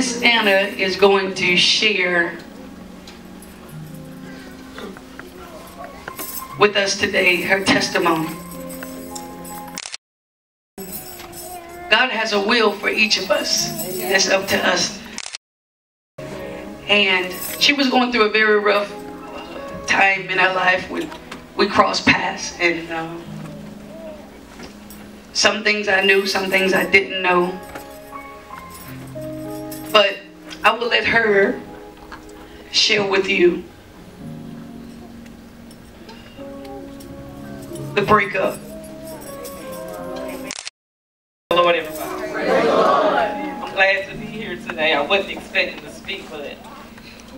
Miss Anna is going to share with us today her testimony. God has a will for each of us. It's up to us. And she was going through a very rough time in her life when we crossed paths. And some things I knew, some things I didn't know. But I will let her share with you the breakup. Lord, everybody. I'm glad to be here today. I wasn't expecting to speak, but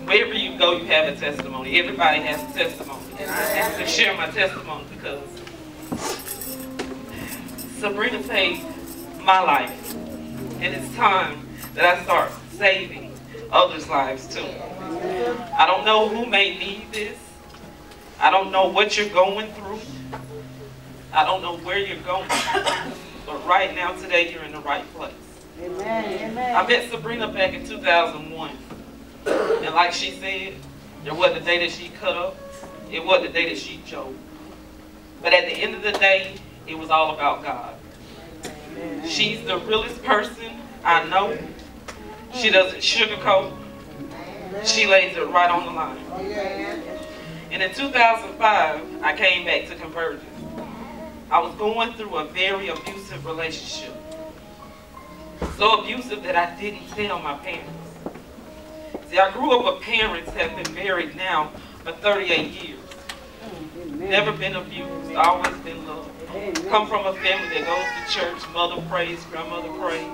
wherever you go, you have a testimony. Everybody has a testimony. And I have to share my testimony because Sabrina saved my life. And it's time that I start saving others' lives too. I don't know who may need this. I don't know what you're going through. I don't know where you're going. But right now, today, you're in the right place. Amen. I met Sabrina back in 2001. And like she said, there wasn't the day that she cut up. It wasn't the day that she joked. But at the end of the day, it was all about God. She's the realest person I know. She doesn't sugarcoat. She lays it right on the line. And in 2005, I came back to Convergence. I was going through a very abusive relationship. So abusive that I didn't tell my parents. See, I grew up with parents that have been married now for 38 years. Never been abused, always been loved. Come from a family that goes to church, mother prays, grandmother prays.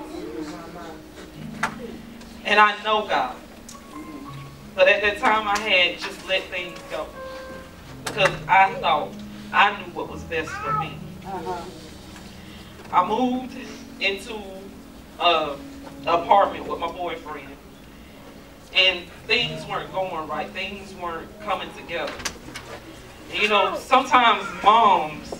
And I know God. But at that time I had just let things go. Because I thought I knew what was best for me. I moved into an apartment with my boyfriend. And things weren't going right. Things weren't coming together. And, you know, sometimes moms,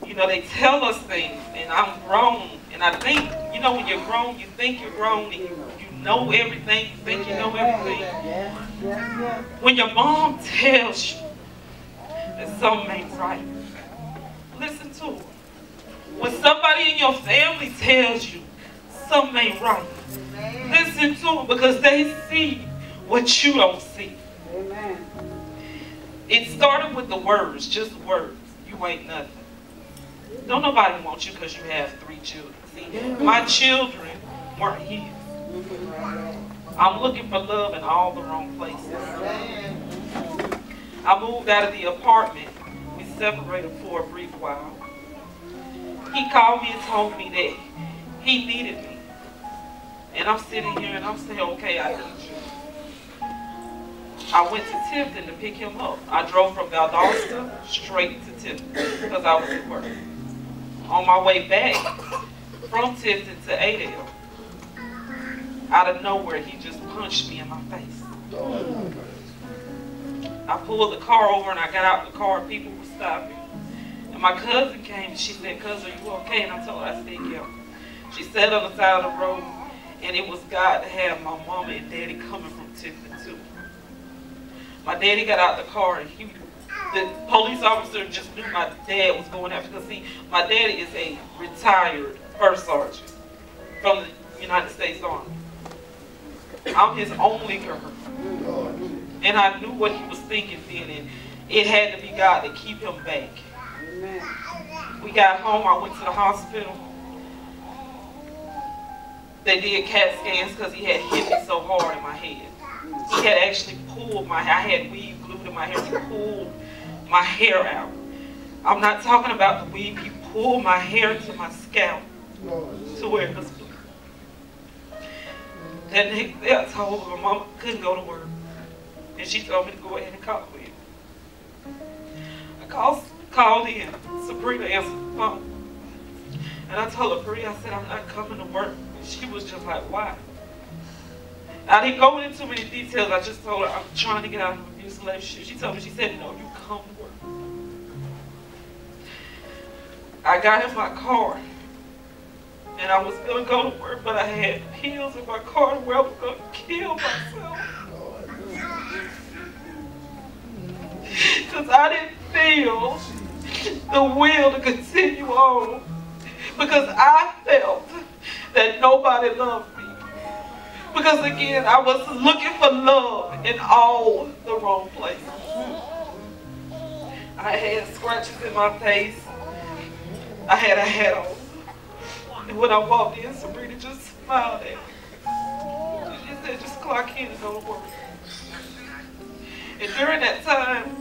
you know, they tell us things. And I'm grown. And I think, you know, when you're grown, you think you're grown. And you know everything. You think you know everything. When your mom tells you that something ain't right, listen to her. When somebody in your family tells you something ain't right, listen to them because they see what you don't see. Amen. It started with the words, just words. You ain't nothing. Don't nobody want you because you have 3 children. See, my children weren't his. I'm looking for love in all the wrong places. I moved out of the apartment. We separated for a brief while. He called me and told me that he needed me. And I'm sitting here and I'm saying, okay, I need you. I went to Tipton to pick him up. I drove from Valdosta straight to Tipton because I was at work. On my way back from Tipton to Adel, out of nowhere, he just punched me in my face. I pulled the car over and I got out the car and people were stopping. And my cousin came and she said, "Cousin, are you okay?" And I told her, I said, "Yeah." She sat on the side of the road and it was God to have my mama and daddy coming from Tipton too. My daddy got out the car and the police officer just knew my dad was going after. Because see, my daddy is a retired first sergeant from the United States Army. I'm his only girl. And I knew what he was thinking then, and it had to be God to keep him back. Amen. We got home, I went to the hospital. They did CAT scans because he had hit me so hard in my head. He had actually pulled my hair. I had weave glued in my hair. He pulled my hair out. I'm not talking about the weave. He pulled my hair to my scalp to where it was blue. That next day I told her my mama couldn't go to work. And she told me to go ahead and call in. I called in. Sabrina answered the phone. And I told her, "Bree," I said, "I'm not coming to work." And she was just like, "Why?" I didn't go into too many details. I just told her I'm trying to get out of an abusive relationship. She told me, she said, "No, you come to work." I got in my car And I was going to go to work, but I had pills in my car where I was going to kill myself. Because I didn't feel the will to continue on. Because I felt that nobody loved me. Because again, I was looking for love in all the wrong places. I had scratches in my face. I had a hat on. And when I walked in, Sabrina just smiled at me. She said, just clock in and go to work. And during that time,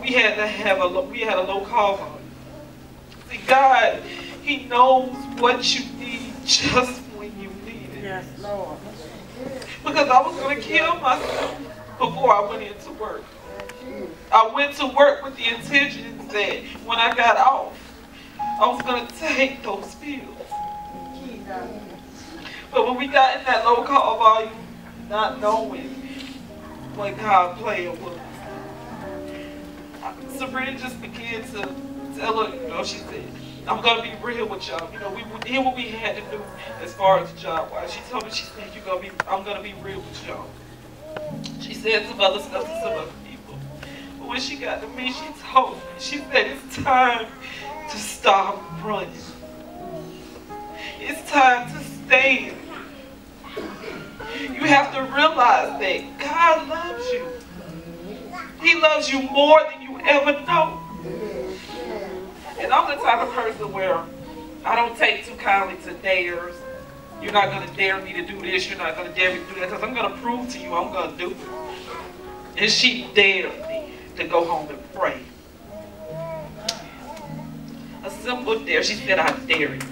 we had a low call volume. See, God, He knows what you need just when you need it. Yes, Lord. Because I was going to kill myself before I went into work. I went to work with the intention that when I got off, I was going to take those pills. But when we got in that low call volume, not knowing what God plan was, Sabrina just began to tell her, you know, she said, I'm going to be real with y'all. You know, we did what we had to do as far as job-wise. She told me, she said, I'm going to be real with y'all. She said some other stuff to some other people. But when she got to me, she told me, she said, it's time to stop running. It's time to stand. You have to realize that God loves you. He loves you more than you ever know. And I'm the type of person where I don't take too kindly to dares. You're not going to dare me to do this. You're not going to dare me to do that. Because I'm going to prove to you I'm going to do it. And she dared me to go home and pray. A simple dare. She said, I dare you.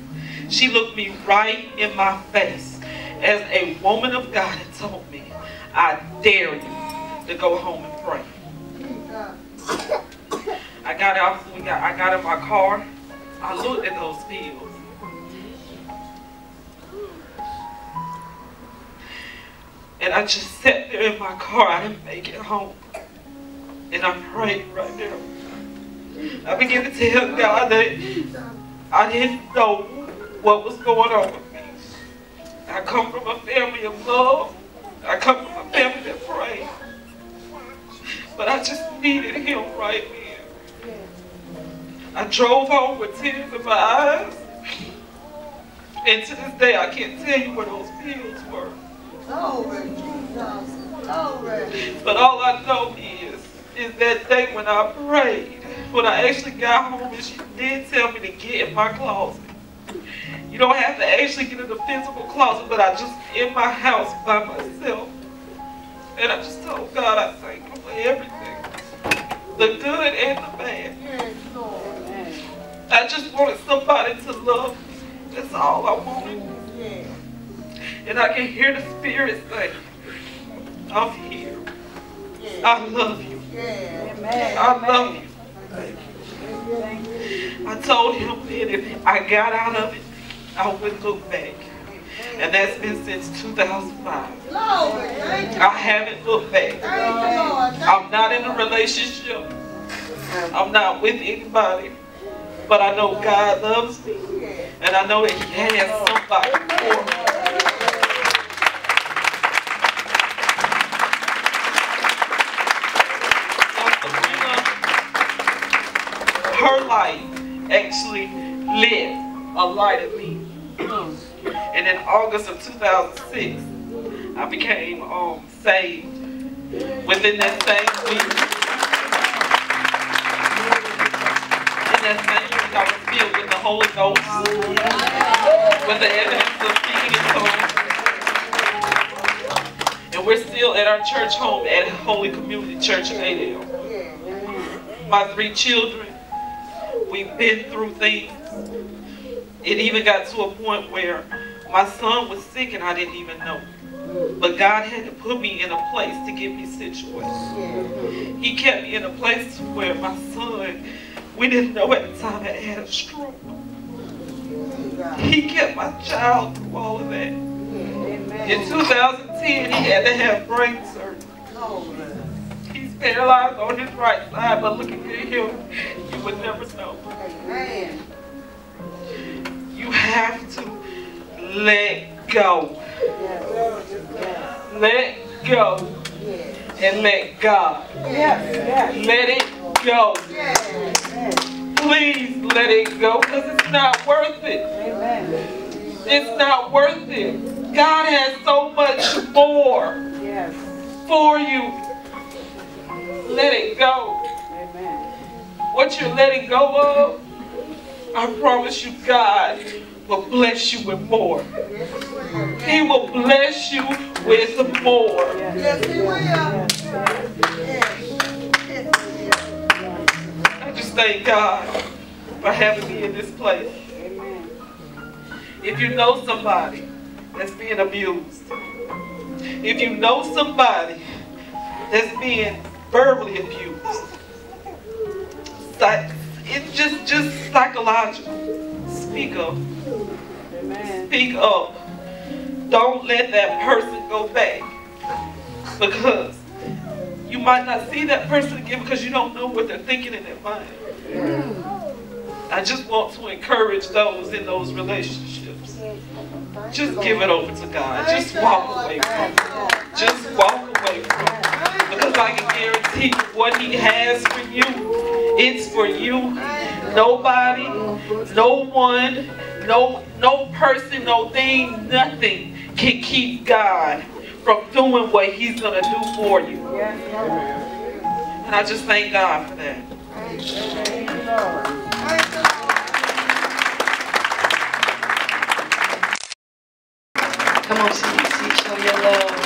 She looked me right in my face as a woman of God and told me, I dare you to go home and pray. I got out, I got in my car. I looked at those pills. And I just sat there in my car. I didn't make it home. And I prayed right there. I began to tell God that I didn't know what was going on with me. I come from a family of love. I come from a family that prayed. But I just needed Him right then. I drove home with tears in my eyes. And to this day, I can't tell you where those pills were. But all I know is that day when I prayed, when I actually got home, and she did tell me to get in my closet. You don't have to actually get in the physical closet, but I just in my house by myself. And I just told God I thank Him for everything. The good and the bad. I just wanted somebody to love me. That's all I wanted. And I can hear the Spirit say, I'm here. I love you. I love you. I told Him that if I got out of it, I wouldn't look back. And that's been since 2005. I haven't looked back. I'm not in a relationship. I'm not with anybody. But I know God loves me. And I know that He has somebody for me. Her life actually lit a light in me. And in August of 2006, I became saved. Within that same week, I was filled with the Holy Ghost, with the evidence of speaking in tongues. And we're still at our church home at Holy Community Church in Adel. My 3 children, we've been through things. It even got to a point where my son was sick and I didn't even know. But God had to put me in a place to get me situated. He kept me in a place where my son, we didn't know at the time, had a stroke. He kept my child through all of that. In 2010, he had to have brain surgery. He's paralyzed on his right side, but looking at him, you would never know. You have to let go. Let go. And let God. Let it go. Please let it go, because it's not worth it. It's not worth it. God has so much more for you. Let it go. What you're letting go of, I promise you God will bless you with more. He will bless you with more. Yes, He will. I just thank God for having me in this place. If you know somebody that's being abused, if you know somebody that's being verbally abused, it's just psychological, speak up. Speak up. Don't let that person go back, because you might not see that person again because you don't know what they're thinking in their mind. I just want to encourage those in those relationships. Just give it over to God. Just walk away from it. Just walk away from it. Because I can guarantee you what He has for you, it's for you. Nobody, no one, no person, no thing, nothing can keep God from doing what He's going to do for you. And I just thank God for that. Come on, CBC, show your love.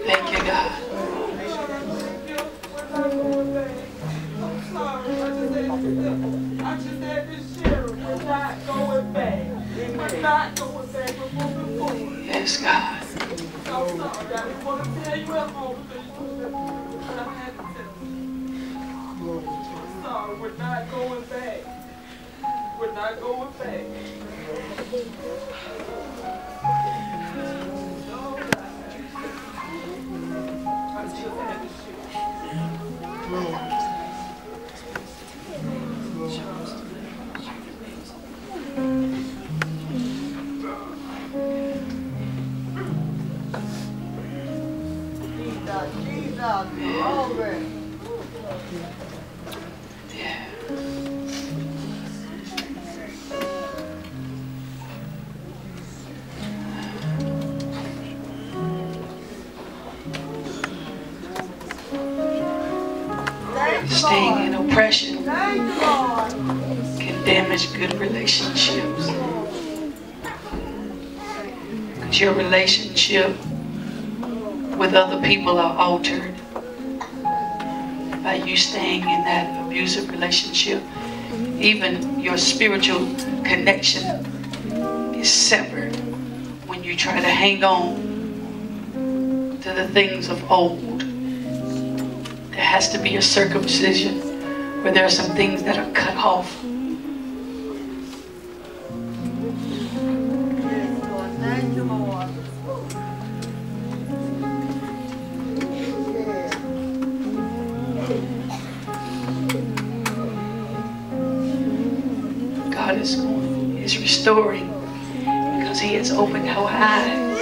Thank you, God. I just had to share it. We're not going back. We're not going back. We're moving forward. Yes, God. I'm sorry. I didn't want to tell you at home, but I had to tell you. I'm sorry. We're not going back. We're not going back. I just had to share. Staying in oppression can damage good relationships. Because your relationship with other people are altered by you staying in that abusive relationship. Even your spiritual connection is severed when you try to hang on to the things of old. There has to be a circumcision where there are some things that are cut off. God is restoring because He has opened our eyes.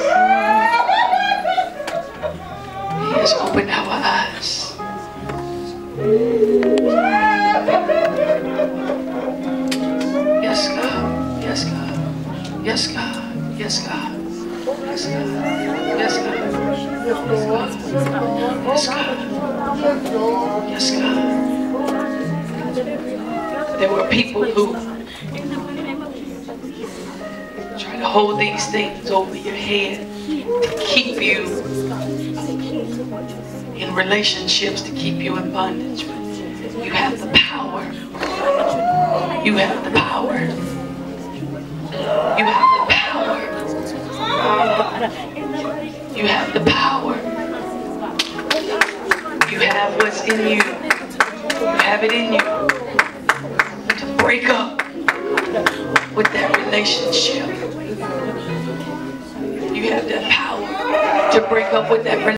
He has opened our eyes. Yes, God. Yes, God. Yes, God. Yes, God. Yes, God. Yes, God. Yes, God. Yes, God. There were people who try to hold these things over your head to keep you in relationships, to keep you in bondage. You have the power. You have the power. You have the power. the power. You have what's in you. You have it in you to break up with that relationship. You have the power to break up with that relationship.